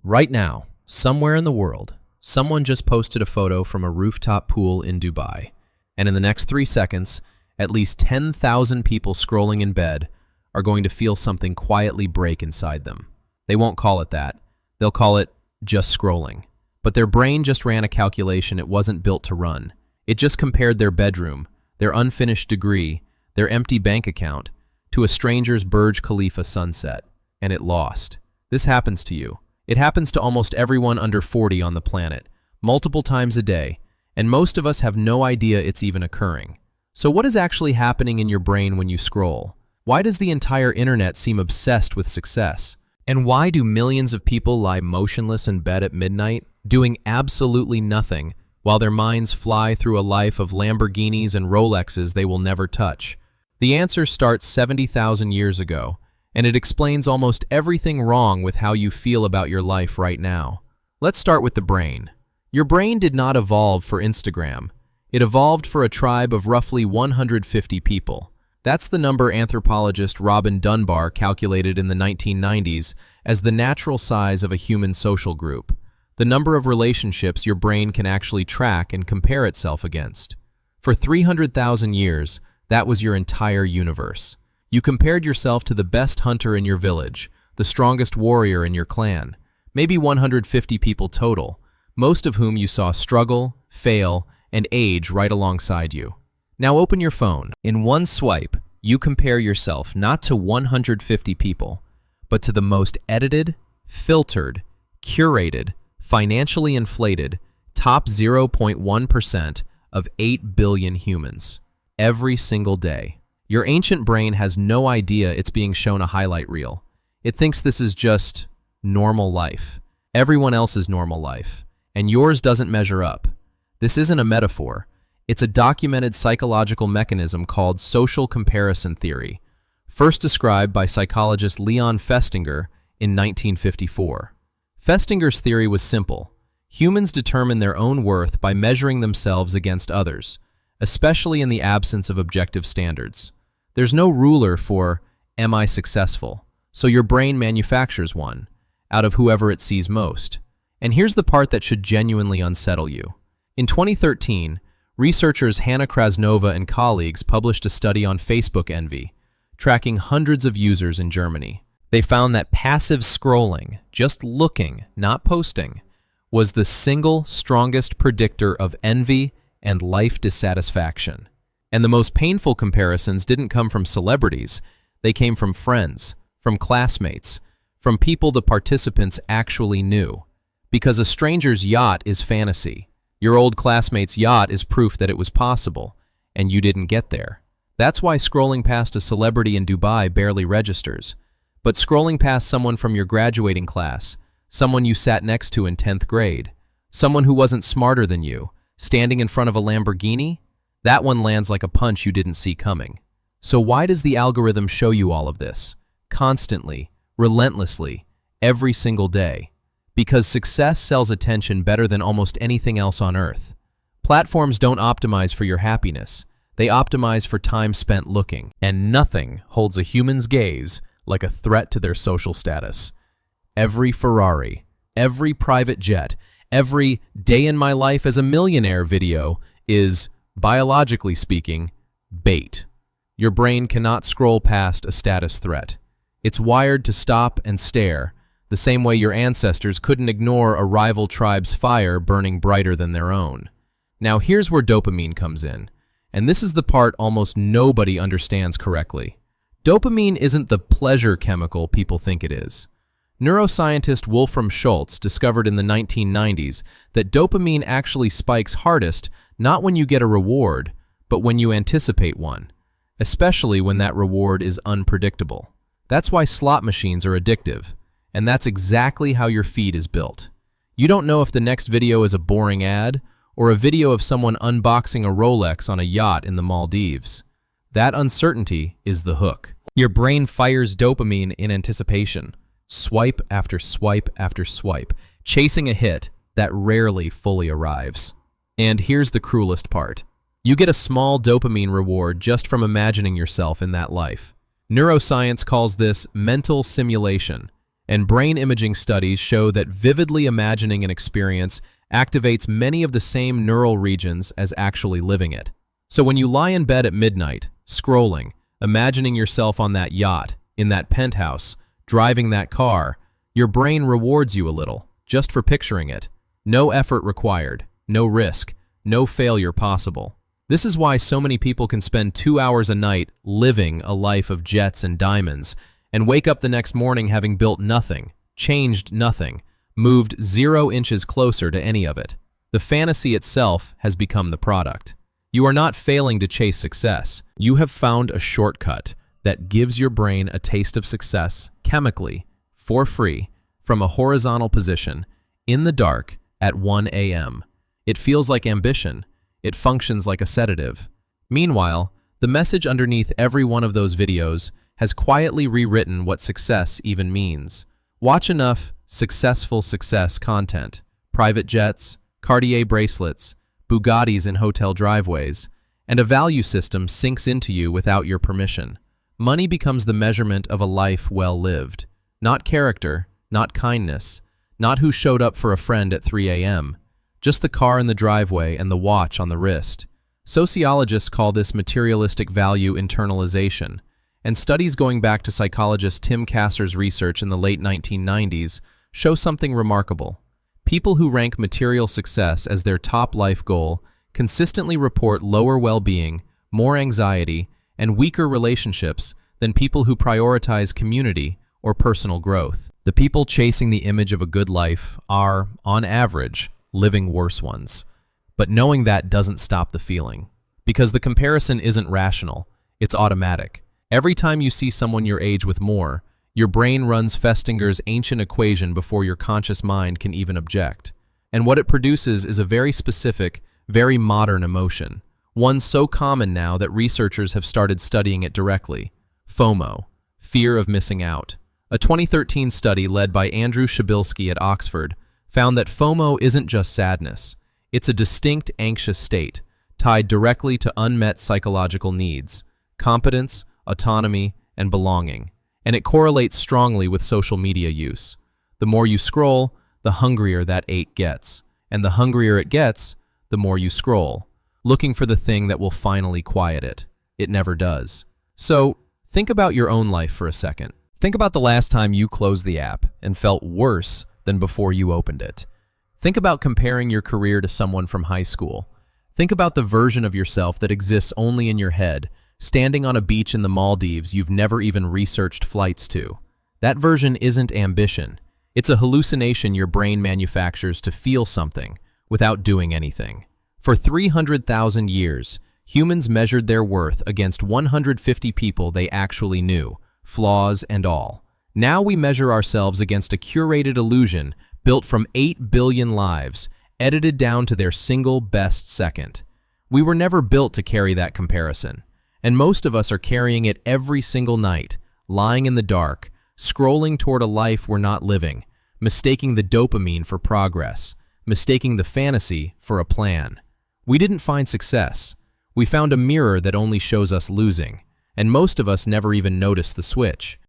Right now, somewhere in the world, someone just posted a photo from a rooftop pool in Dubai, and in the next 3 seconds, at least 10,000 people scrolling in bed are going to feel something quietly break inside them. They won't call it that. They'll call it just scrolling. But their brain just ran a calculation it wasn't built to run. It just compared their bedroom, their unfinished degree, their empty bank account, to a stranger's Burj Khalifa sunset, and it lost. This happens to you. It happens to almost everyone under 40 on the planet, multiple times a day, and most of us have no idea it's even occurring. So what is actually happening in your brain when you scroll? Why does the entire internet seem obsessed with success? And why do millions of people lie motionless in bed at midnight, doing absolutely nothing, while their minds fly through a life of Lamborghinis and Rolexes they will never touch? The answer starts 70,000 years ago, and it explains almost everything wrong with how you feel about your life right now. Let's start with the brain. Your brain did not evolve for Instagram. It evolved for a tribe of roughly 150 people. That's the number anthropologist Robin Dunbar calculated in the 1990s as the natural size of a human social group, the number of relationships your brain can actually track and compare itself against. For 300,000 years, that was your entire universe. You compared yourself to the best hunter in your village, the strongest warrior in your clan, maybe 150 people total, most of whom you saw struggle, fail, and age right alongside you. Now open your phone. In one swipe, you compare yourself not to 150 people, but to the most edited, filtered, curated, financially inflated, top 0.1% of 8 billion humans, every single day. Your ancient brain has no idea it's being shown a highlight reel. It thinks this is just normal life, everyone else's normal life, and yours doesn't measure up. This isn't a metaphor. It's a documented psychological mechanism called social comparison theory, first described by psychologist Leon Festinger in 1954. Festinger's theory was simple. Humans determine their own worth by measuring themselves against others, especially in the absence of objective standards. There's no ruler for, am I successful? So your brain manufactures one, out of whoever it sees most. And here's the part that should genuinely unsettle you. In 2013, researchers Hannah Krasnova and colleagues published a study on Facebook envy, tracking hundreds of users in Germany. They found that passive scrolling, just looking, not posting, was the single strongest predictor of envy and life dissatisfaction. And the most painful comparisons didn't come from celebrities. They came from friends, from classmates, from people the participants actually knew. Because a stranger's yacht is fantasy. Your old classmate's yacht is proof that it was possible, and you didn't get there. That's why scrolling past a celebrity in Dubai barely registers. But scrolling past someone from your graduating class, someone you sat next to in 10th grade, someone who wasn't smarter than you, standing in front of a Lamborghini, that one lands like a punch you didn't see coming. So why does the algorithm show you all of this? Constantly, relentlessly, every single day. Because success sells attention better than almost anything else on earth. Platforms don't optimize for your happiness. They optimize for time spent looking. And nothing holds a human's gaze like a threat to their social status. Every Ferrari, every private jet, every day in my life as a millionaire video is, biologically speaking, bait. Your brain cannot scroll past a status threat. It's wired to stop and stare, the same way your ancestors couldn't ignore a rival tribe's fire burning brighter than their own. Now here's where dopamine comes in, and this is the part almost nobody understands correctly. Dopamine isn't the pleasure chemical people think it is. Neuroscientist Wolfram Schultz discovered in the 1990s that dopamine actually spikes hardest not when you get a reward, but when you anticipate one, especially when that reward is unpredictable. That's why slot machines are addictive, and that's exactly how your feed is built. You don't know if the next video is a boring ad or a video of someone unboxing a Rolex on a yacht in the Maldives. That uncertainty is the hook. Your brain fires dopamine in anticipation, swipe after swipe after swipe, chasing a hit that rarely fully arrives. And here's the cruelest part. You get a small dopamine reward just from imagining yourself in that life. Neuroscience calls this mental simulation, And brain imaging studies show that vividly imagining an experience activates many of the same neural regions as actually living it. So when you lie in bed at midnight, scrolling, imagining yourself on that yacht, in that penthouse, driving that car, your brain rewards you a little, just for picturing it. No effort required, no risk, no failure possible. This is why so many people can spend 2 hours a night living a life of jets and diamonds, and wake up the next morning having built nothing, changed nothing, moved 0 inches closer to any of it. The fantasy itself has become the product. You are not failing to chase success. You have found a shortcut that gives your brain a taste of success chemically, for free, from a horizontal position, in the dark, at 1 a.m. It feels like ambition. It functions like a sedative. Meanwhile, the message underneath every one of those videos has quietly rewritten what success even means. Watch enough successful success content, private jets, Cartier bracelets, Bugattis in hotel driveways, and a value system sinks into you without your permission. Money becomes the measurement of a life well lived, not character, not kindness, not who showed up for a friend at 3 a.m., just the car in the driveway and the watch on the wrist. Sociologists call this materialistic value internalization, and studies going back to psychologist Tim Kasser's research in the late 1990s show something remarkable. People who rank material success as their top life goal consistently report lower well-being, more anxiety, and weaker relationships than people who prioritize community or personal growth. The people chasing the image of a good life are, on average, living worse ones. But knowing that doesn't stop the feeling, because the comparison isn't rational, it's automatic. Every time you see someone your age with more, your brain runs Festinger's ancient equation before your conscious mind can even object. And what it produces is a very specific, very modern emotion, one so common now that researchers have started studying it directly: FOMO, fear of missing out. A 2013 study led by Andrew Shabilsky at Oxford found that FOMO isn't just sadness. It's a distinct anxious state, tied directly to unmet psychological needs: competence, autonomy, and belonging. And it correlates strongly with social media use. The more you scroll, the hungrier that ache gets. And the hungrier it gets, the more you scroll, looking for the thing that will finally quiet it. It never does. So, think about your own life for a second. Think about the last time you closed the app and felt worse than before you opened it. Think about comparing your career to someone from high school. Think about the version of yourself that exists only in your head, standing on a beach in the Maldives you've never even researched flights to. That version isn't ambition. It's a hallucination your brain manufactures to feel something without doing anything. For 300,000 years, humans measured their worth against 150 people they actually knew, flaws and all. Now we measure ourselves against a curated illusion built from 8 billion lives, edited down to their single best second. We were never built to carry that comparison. And most of us are carrying it every single night, lying in the dark, scrolling toward a life we're not living, mistaking the dopamine for progress, mistaking the fantasy for a plan. We didn't find success. We found a mirror that only shows us losing, and most of us never even noticed the switch.